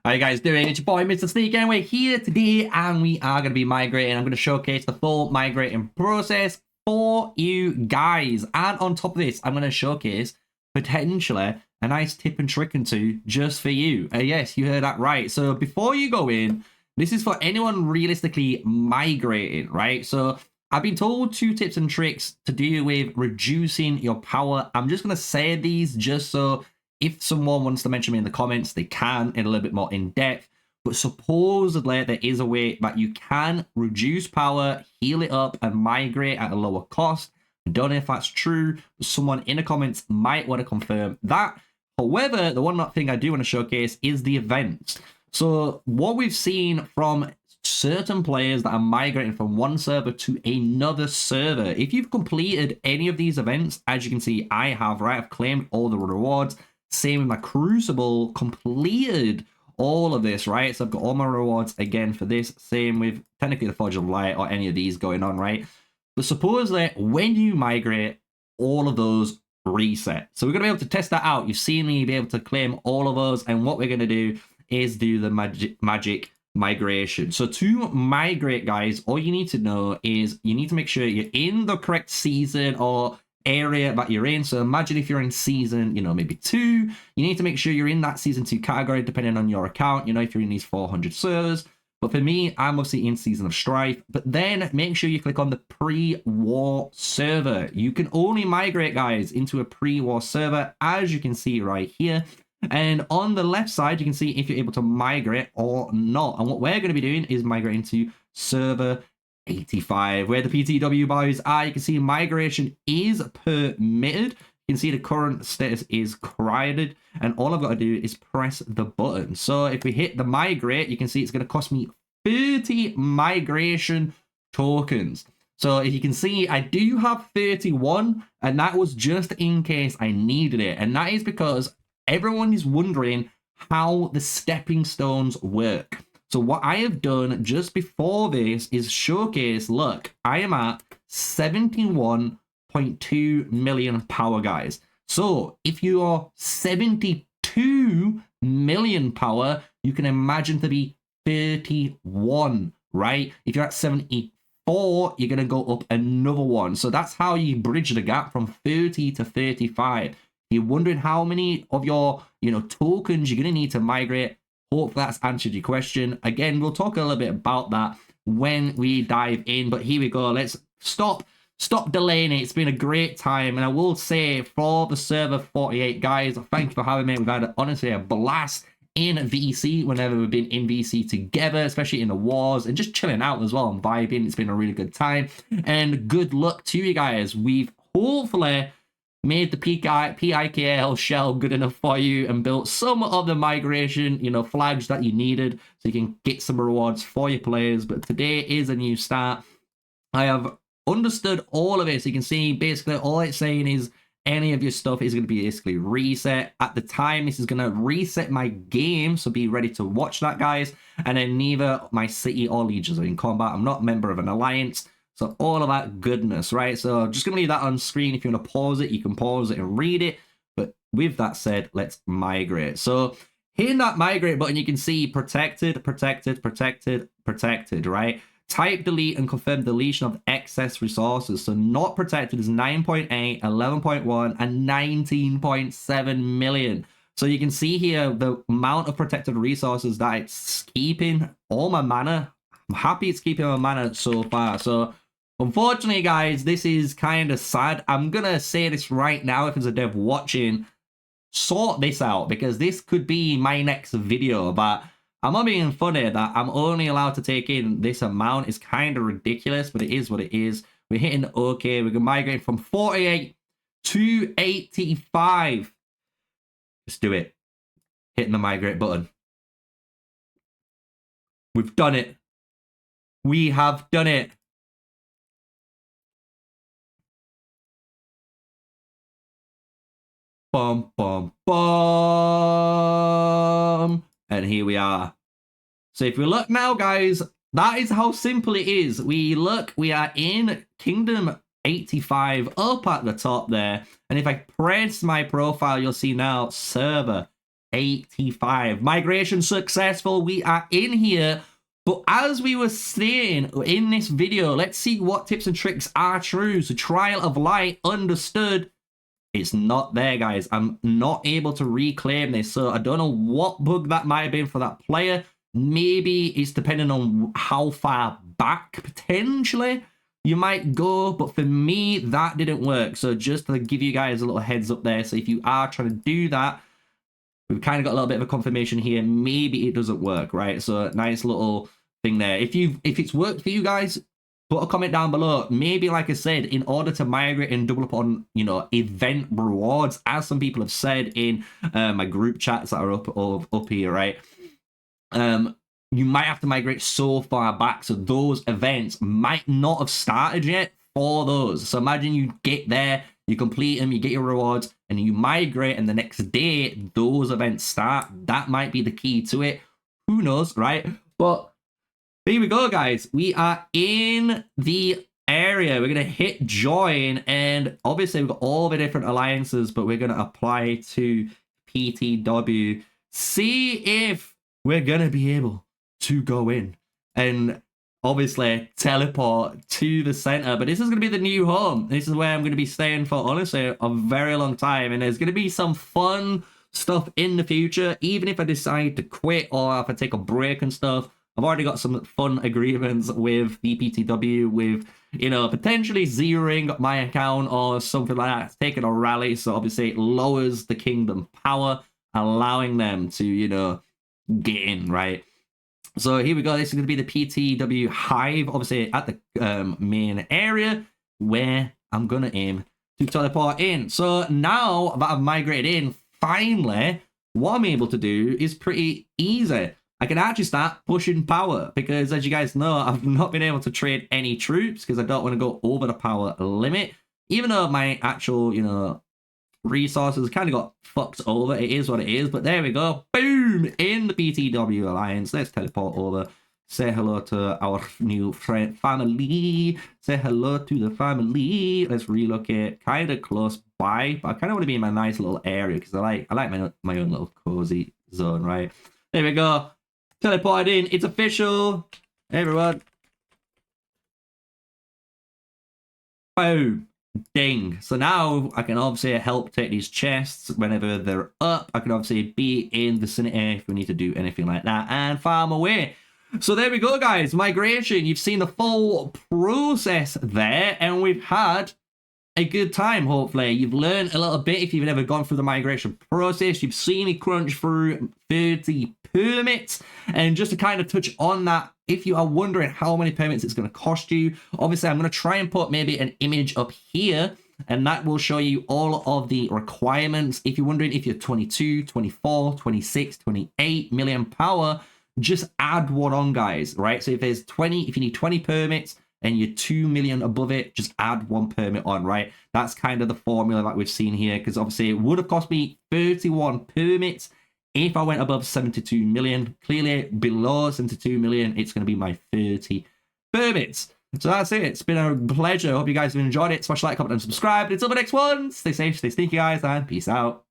How you guys doing? It's your boy, MrSneakyy, and we're here today, and we are going to be migrating. I'm going to showcase the full migrating process for you guys. And on top of this, I'm going to showcase potentially a nice tip and trick and two just for you. Yes, you heard that right. So before you go in, this is for anyone realistically migrating, right? So I've been told 2 tips and tricks to do with reducing your power. I'm just going to say these just so if someone wants to mention me in the comments, they can in a little bit more in depth. But supposedly there is a way that you can reduce power, heal it up, and migrate at a lower cost. I don't know if that's true, but someone in the comments might want to confirm that. However, the one thing I do want to showcase is the events. So what we've seen from certain players that are migrating from one server to another server, if you've completed any of these events, as you can see, I have, right? I've claimed all the rewards. Same with my Crucible, completed all of this, right? So I've got all my rewards again for this. Same with technically the Forge of Light or any of these going on, right? But supposedly when you migrate, all of those reset. So we're going to be able to test that out. You've seen me be able to claim all of those. And what we're going to do is do the magic migration. So to migrate, guys, all you need to know is you need to make sure you're in the correct season or area that you're in. So imagine if you're in season, maybe 2, you need to make sure you're in that season 2 category depending on your account, if you're in these 400 servers. But for me, I'm obviously in Season of Strife. But then make sure you click on the pre-war server. You can only migrate, guys, into a pre-war server, as you can see right here. And on the left side, you can see if you're able to migrate or not. And what we're going to be doing is migrating to server 85, where the P2W boys are. You can see migration is permitted. You can see the current status is created, and all I've got to do is press the button. So if we hit the migrate, you can see it's going to cost me 30 migration tokens. So if you can see, I do have 31, and that was just in case I needed it. And that is because everyone is wondering how the stepping stones work. So what I have done just before this is showcase, look, I am at 71.2 million power, guys. So if you are 72 million power, you can imagine to be 31, right? If you're at 74, you're going to go up another one. So that's how you bridge the gap from 30 to 35. You're wondering how many of your, tokens you're going to need to migrate. Hope that's answered your question. Again, we'll talk a little bit about that when we dive in, but here we go. Let's stop delaying it. It's been a great time, and I will say for the server 48 guys, thank you for having me. We've had honestly a blast in VC whenever we've been in VC together, especially in the wars, and just chilling out as well and vibing. It's been a really good time, and good luck to you guys. We've hopefully made the PIKL shell good enough for you and built some of the migration, flags that you needed so you can get some rewards for your players. But today is a new start. I have understood all of it. So you can see basically all it's saying is any of your stuff is going to be basically reset. At the time, this is going to reset my game. So be ready to watch that, guys. And then neither my city or legions are in combat. I'm not a member of an alliance. So all of that goodness, right? So I'm just going to leave that on screen. If you want to pause it, you can pause it and read it. But with that said, let's migrate. So hitting that migrate button, you can see protected, right? Type delete and confirm deletion of excess resources. So not protected is 9.8, 11.1, and 19.7 million. So you can see here the amount of protected resources that it's keeping. All my mana. I'm happy it's keeping my mana so far. So unfortunately, guys, this is kind of sad. I'm going to say this right now if there's a dev watching, sort this out, because this could be my next video. But I'm not being funny that I'm only allowed to take in this amount. It's kind of ridiculous, but it is what it is. We're hitting okay. We're migrating from 48 to 85. Let's do it. Hitting the migrate button. We've done it. We have done it. Bum, bum, bum. And here we are. So if we look now, guys, that is how simple it is. We are in Kingdom 85 up at the top there. And if I press my profile, you'll see now server 85. Migration successful. We are in here. But as we were saying in this video, let's see what tips and tricks are true. So trial of light, understood. It's not there, guys. I'm not able to reclaim this. So I don't know what bug that might have been for that player. Maybe it's depending on how far back, potentially, you might go. But for me, that didn't work. So just to give you guys a little heads up there. So if you are trying to do that, we've kind of got a little bit of a confirmation here. Maybe it doesn't work, right? So nice little thing there. If it's worked for you guys, put a comment down below. Maybe, like I said, in order to migrate and double up on, you know, event rewards, as some people have said in my group chats that are up here, right? You might have to migrate so far back, so those events might not have started yet for those. So imagine you get there, you complete them, you get your rewards, and you migrate, and the next day those events start. That might be the key to it. Who knows, right? But here we go, guys. We are in the area. We're going to hit join, and obviously we've got all the different alliances, but we're going to apply to P2W. See if we're going to be able to go in and obviously teleport to the center. But this is going to be the new home. This is where I'm going to be staying for, honestly, a very long time. And there's going to be some fun stuff in the future, even if I decide to quit or if I take a break and stuff. I've already got some fun agreements with the P2W, with, you know, potentially zeroing my account or something like that, taking a rally. So obviously it lowers the kingdom power, allowing them to, you know, get in, right? So here we go. This is going to be the P2W hive, obviously at the main area where I'm going to aim to teleport in. So now that I've migrated in, finally, what I'm able to do is pretty easy. I can actually start pushing power because, as you guys know, I've not been able to trade any troops because I don't want to go over the power limit. Even though my actual, you know, resources kind of got fucked over. It is what it is. But there we go. Boom! In the P2W alliance. Let's teleport over. Say hello to our new friend family. Say hello to the family. Let's relocate kind of close by. But I kind of want to be in my nice little area because I like my own little cozy zone, right? There we go. Teleported in. It's official. Hey, everyone. Boom. Ding. So now I can obviously help take these chests whenever they're up. I can obviously be in the vicinity if we need to do anything like that and farm away. So there we go, guys. Migration. You've seen the full process there, and we've had a good time, hopefully. You've learned a little bit if you've never gone through the migration process. You've seen me crunch through 30 permits. And just to kind of touch on that, if you are wondering how many permits it's going to cost you, obviously I'm going to try and put maybe an image up here, and that will show you all of the requirements. If you're wondering if you're 22, 24, 26, 28 million power, just add one on, guys, right? So if there's 20, if you need 20 permits, and you're 2 million above it, just add one permit on, right? That's kind of the formula that we've seen here, because obviously it would have cost me 31 permits if I went above 72 million. Clearly, below 72 million, it's going to be my 30 permits. So that's it. It's been a pleasure. I hope you guys have enjoyed it. Smash like, comment, and subscribe. Until the next one, stay safe, stay sneaky, guys, and peace out.